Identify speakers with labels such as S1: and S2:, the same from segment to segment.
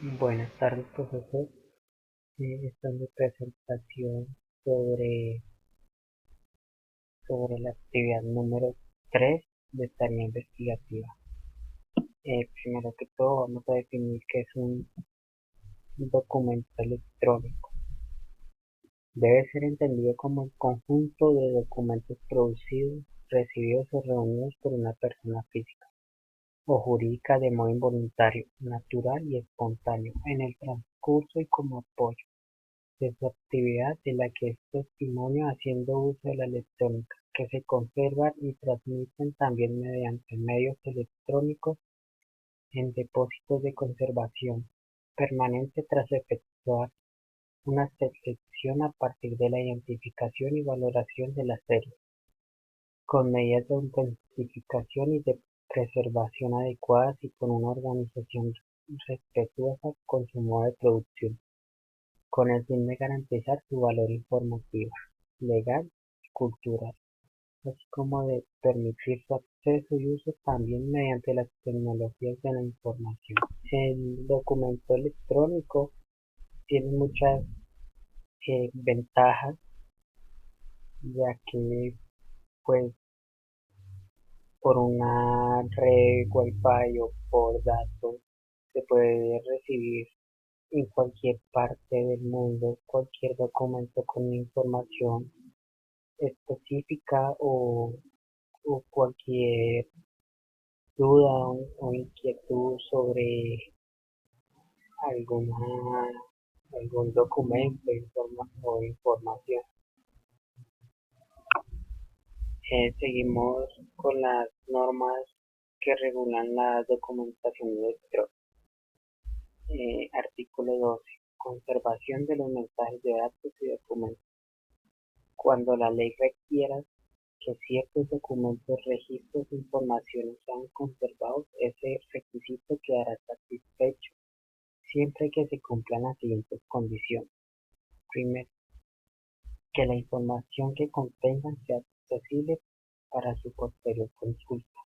S1: Buenas tardes, profesor. Esta es mi presentación sobre, sobre la actividad número 3 de tarea investigativa. Primero que todo, vamos a definir qué es un documento electrónico. Debe ser entendido como el conjunto de documentos producidos, recibidos o reunidos por una persona física o jurídica de modo involuntario, natural y espontáneo en el transcurso y como apoyo de su actividad de la que es testimonio haciendo uso de la electrónica, que se conservan y transmiten también mediante medios electrónicos en depósitos de conservación permanente tras efectuar una selección a partir de la identificación y valoración de la serie, con medidas de autentificación y de preservación adecuadas y con una organización respetuosa con su modo de producción, con el fin de garantizar su valor informativo, legal y cultural, así como de permitir su acceso y uso también mediante las tecnologías de la información. El documento electrónico tiene muchas ventajas, ya que pues por una red Wi-Fi o por datos se puede recibir en cualquier parte del mundo cualquier documento con información específica o cualquier duda o inquietud sobre alguna, algún documento o información. Seguimos con las normas que regulan la documentación electrónica. Artículo 12. Conservación de los mensajes de datos y documentos. Cuando la ley requiera que ciertos documentos, registros e informaciones sean conservados, ese requisito quedará satisfecho siempre que se cumplan las siguientes condiciones. Primero, que la información que contengan sea accesible para su posterior consulta.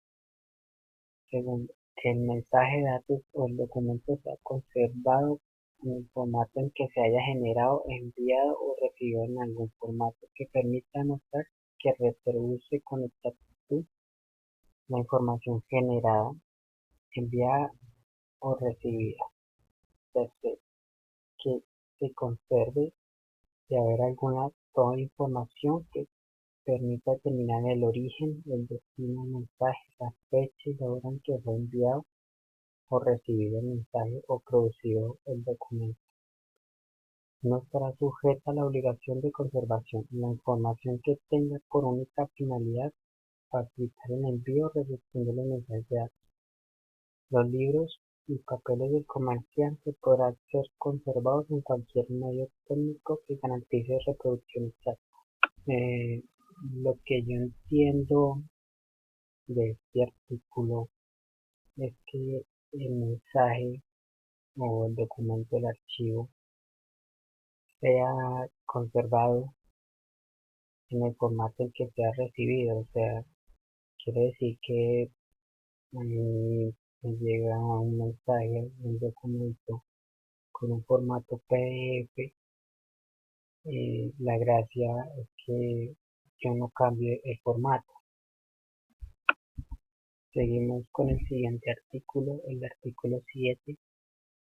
S1: Segundo, que el mensaje, datos o el documento sea conservado en el formato en que se haya generado, enviado o recibido en algún formato que permita mostrar que reproduce con exactitud la información generada, enviada o recibida. Tercero, que se conserve de haber alguna toda información que permita determinar el origen, el destino del mensaje, la fecha y la hora en que fue enviado o recibido el mensaje o producido el documento. No estará sujeta a la obligación de conservación la información que tenga por única finalidad facilitar el envío o recepción de los mensajes de datos. Los libros y papeles del comerciante podrán ser conservados en cualquier medio técnico que garantice reproducción exacta. Eh, lo que yo entiendo de este artículo es que el mensaje o el documento, el archivo, sea conservado en el formato en que sea recibido. O sea, quiere decir que a mí me llega un mensaje, un documento con un formato PDF. La gracia es que yo no cambie el formato. Seguimos con el siguiente artículo, el artículo 7,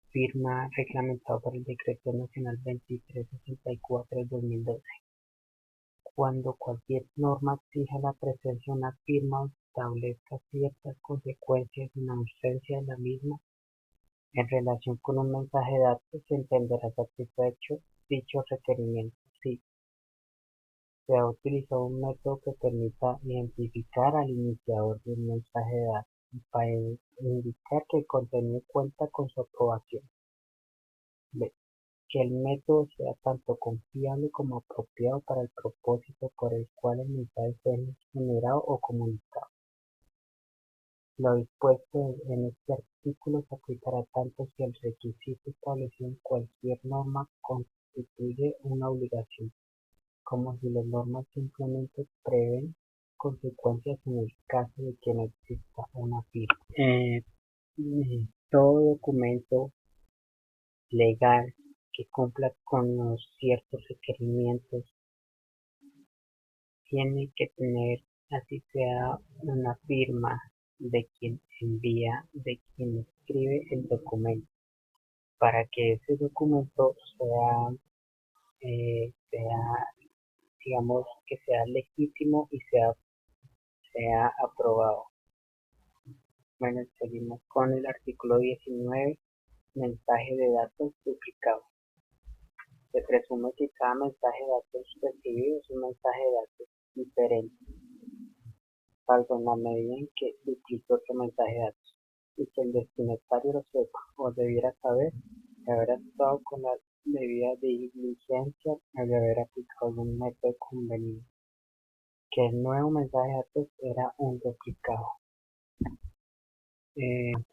S1: firma reglamentado por el Decreto Nacional 2364 del 2012. Cuando cualquier norma exija la presencia de una firma o establezca ciertas consecuencias en ausencia de la misma, en relación con un mensaje de datos, se entenderá satisfecho dicho requerimiento si se ha utilizado un método que permita identificar al iniciador del mensaje de datos y para indicar que el contenido cuenta con su aprobación. B. Que el método sea tanto confiable como apropiado para el propósito por el cual el mensaje fue generado o comunicado. Lo dispuesto en este artículo se aplicará tanto si el requisito establecido en cualquier norma constituye una obligación, como si las normas simplemente prevén consecuencias en el caso de que no exista una firma. Todo documento legal que cumpla con los ciertos requerimientos tiene que tener, así sea una firma de quien envía, de quien escribe el documento, para que ese documento sea, digamos, que sea legítimo y sea aprobado. Bueno, seguimos con el artículo 19, mensaje de datos duplicado. Se presume que cada mensaje de datos recibido es un mensaje de datos diferente, salvo en la medida en que duplique otro mensaje de datos, y que el destinatario lo sepa o debiera saber de haber actuado con la debida diligencia o de haber aplicado algún método conveniente, que el nuevo mensaje de datos era un duplicado.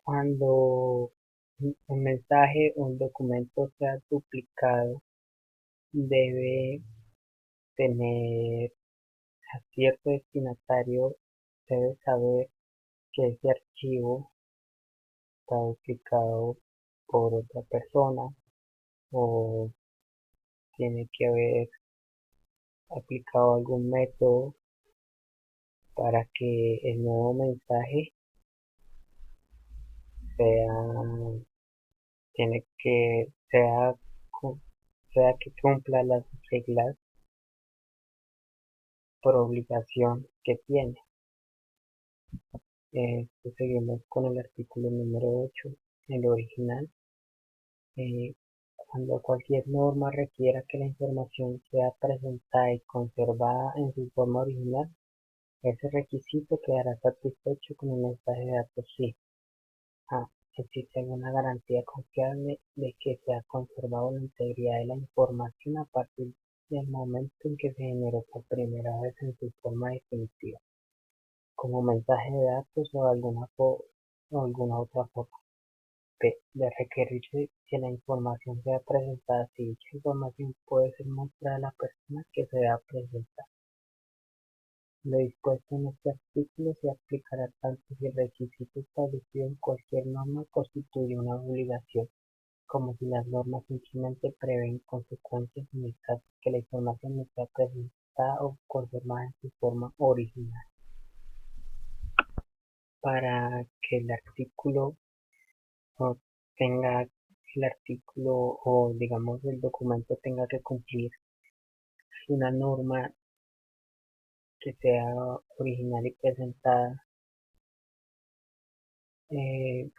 S1: Cuando un mensaje o un documento sea duplicado, debe tener a cierto destinatario, debe saber que ese archivo está duplicado por otra persona o tiene que haber aplicado algún método para que el nuevo mensaje sea, tiene que, sea que cumpla las reglas por obligación que tiene. Seguimos con el artículo número 8, el original. Eh, Cuando cualquier norma requiera que la información sea presentada y conservada en su forma original, ese requisito quedará satisfecho con un mensaje de datos sí. A. Existe alguna garantía confiable de que se ha conservado la integridad de la información a partir del momento en que se generó por primera vez en su forma definitiva, como mensaje de datos o alguna otra forma. B. De requerirse que la información sea presentada si dicha información puede ser mostrada a la persona que se va a presentar. Lo dispuesto en este artículo se aplicará tanto si el requisito establecido en cualquier norma constituye una obligación, como si las normas simplemente prevén consecuencias en el caso que la información no sea presentada o conservada en su forma original. Para que el artículo o tenga el artículo o digamos el documento tenga que cumplir una norma que sea original y presentada,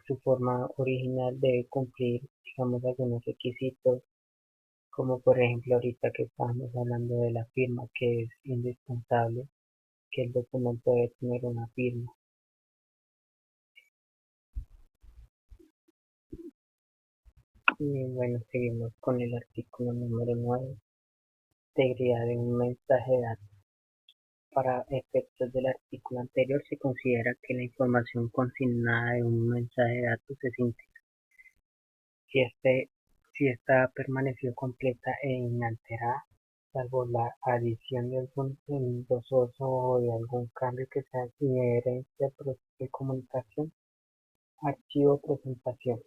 S1: su forma original debe cumplir, digamos, algunos requisitos, como por ejemplo ahorita que estábamos hablando de la firma, que es indispensable que el documento debe tener una firma. Y bueno, seguimos con el artículo número 9, integridad de un mensaje de datos. Para efectos del artículo anterior, se considera que la información consignada en un mensaje de datos es íntegra, si esta permaneció completa e inalterada, salvo la adición de algún endoso o de algún cambio que sea inherente al proceso de comunicación, archivo o presentación.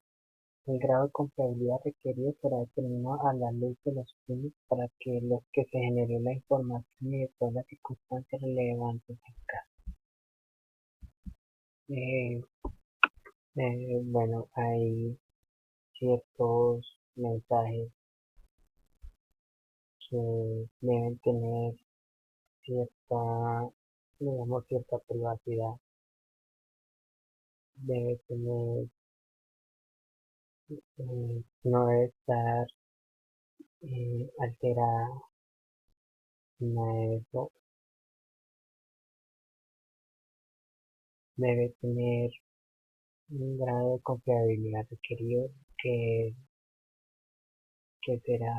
S1: El grado de confiabilidad requerido será determinado a la luz de los fines para que los que se generó la información y de todas las circunstancias relevantes del caso. Eh, bueno, hay ciertos mensajes que deben tener cierta, digamos, cierta privacidad, debe tener, no debe estar alterada, nada de eso, debe tener un grado de confiabilidad requerido que, que será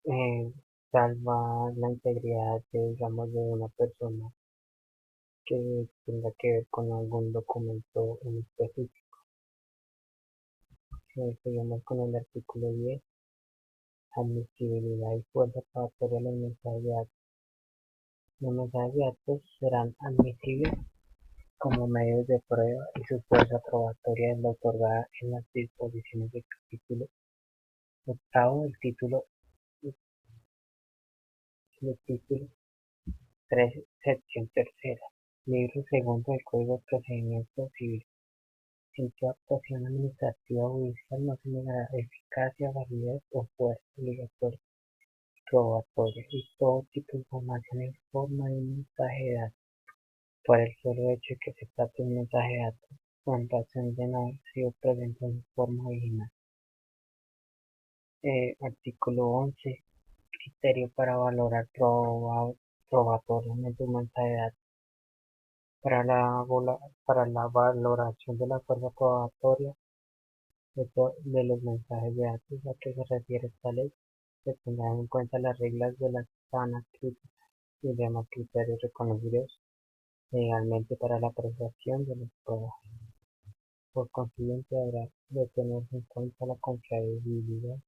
S1: eh, salva la integridad de, digamos, de una persona que tenga que ver con algún documento en específico. Seguimos con el artículo 10, admisibilidad y fuerza para hacer los mensajes de datos. Los mensajes de datos serán admisibles como medios de prueba y su fuerza probatoria es la otorgada en las disposiciones del capítulo octavo del título 13, sección tercera, libro segundo del Código de Procedimiento Civil. En su actuación administrativa o judicial no se negará eficacia, validez o fuerza obligatoria, probatoria y todo tipo de información en forma de un mensaje de datos, por el solo hecho de que se trate de un mensaje de datos, o en razón de no haber sido presente en forma original. Artículo 11. Criterio para valorar probatoriamente un mensaje de datos. Para la valoración de la fuerza probatoria de los mensajes de datos a que se refiere esta ley, se tendrán en cuenta las reglas de la sana crítica y demás criterios reconocidos legalmente para la apreciación de las pruebas. Por consiguiente, habrá de tenerse en cuenta la confiabilidad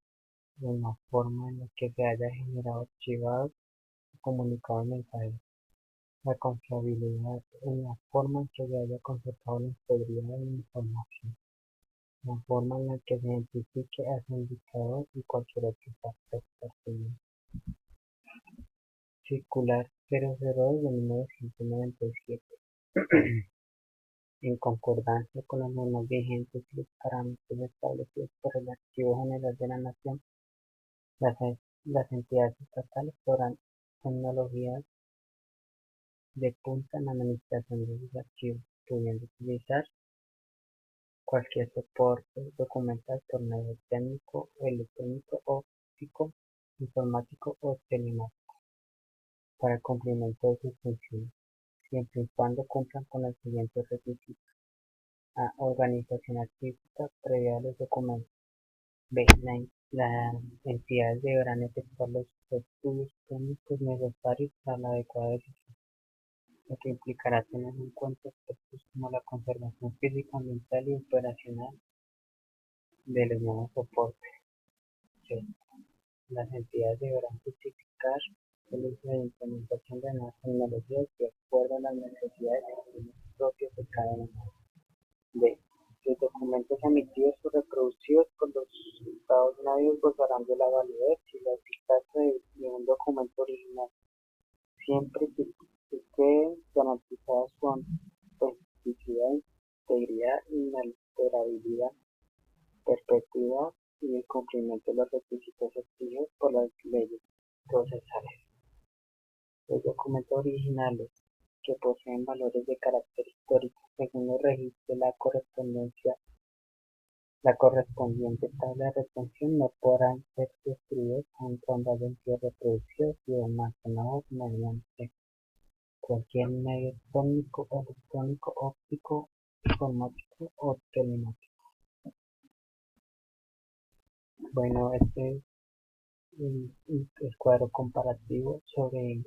S1: en la forma en la que se haya generado, archivado o comunicado el mensaje, la confiabilidad en la forma en que se haya conservado la integridad de la información, la forma en la que se identifique a su indicador y cualquier otro factor pertinente. Circular 002 de 1997. En concordancia con las normas vigentes y los parámetros establecidos por el Archivo General de la Nación, las entidades estatales podrán tecnologías de punta en la administración de sus archivos, pudiendo utilizar cualquier soporte documental por medio técnico, electrónico, óptico, informático o telemático para el cumplimiento de sus funciones, siempre y cuando cumplan con los siguientes requisitos: A. Organización artística previa a los documentos. B. Las entidades deberán efectuar los estudios técnicos necesarios para la adecuada decisión, lo que implicará tener en cuenta aspectos como la conservación física, ambiental y operacional de los nuevos soportes. C. Las entidades deberán justificar el uso de implementación de nuevas tecnologías de acuerdo a las necesidades y fines propios de cada uno. D. Los documentos emitidos o reproducidos por los Estados medios gozarán de la validez y la eficacia de un documento original, siempre que quede garantizada su autenticidad, integridad, inalterabilidad, perpetuidad y el cumplimiento de los requisitos exigidos por las leyes procesales. Los documentos originales que poseen valores de carácter histórico según los registros de la correspondiente tabla de retención no podrán ser destruidos aun cuando hayan sido reproducidos y almacenados mediante cualquier medio técnico, electrónico, óptico, informático o telemático. Bueno, este es el cuadro comparativo sobre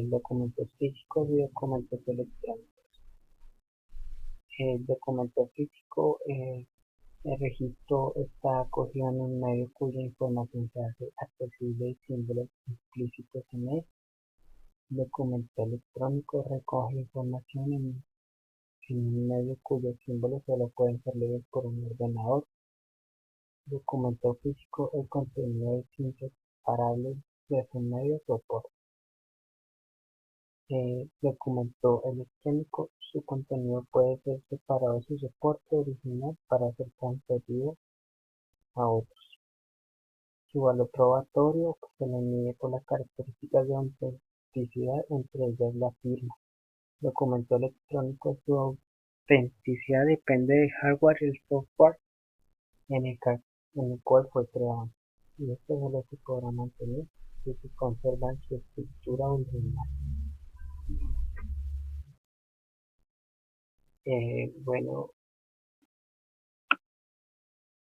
S1: documentos físicos y documentos electrónicos. El documento físico, el registro está acogido en un medio cuya información se hace accesible y símbolos implícitos en él. El documento electrónico recoge información en un medio cuyos símbolos solo pueden ser leídos por un ordenador. Documento físico, el contenido es inseparable de su medio soporte. Documento electrónico, su contenido puede ser separado de su soporte original para ser transferido a otros. Su valor probatorio se le mide por las características de autenticidad, entre ellas la firma. Documento electrónico, su autenticidad depende del hardware y el software en el cual fue creado, y esto solo se podrá mantener si se conserva en su estructura original. Bueno,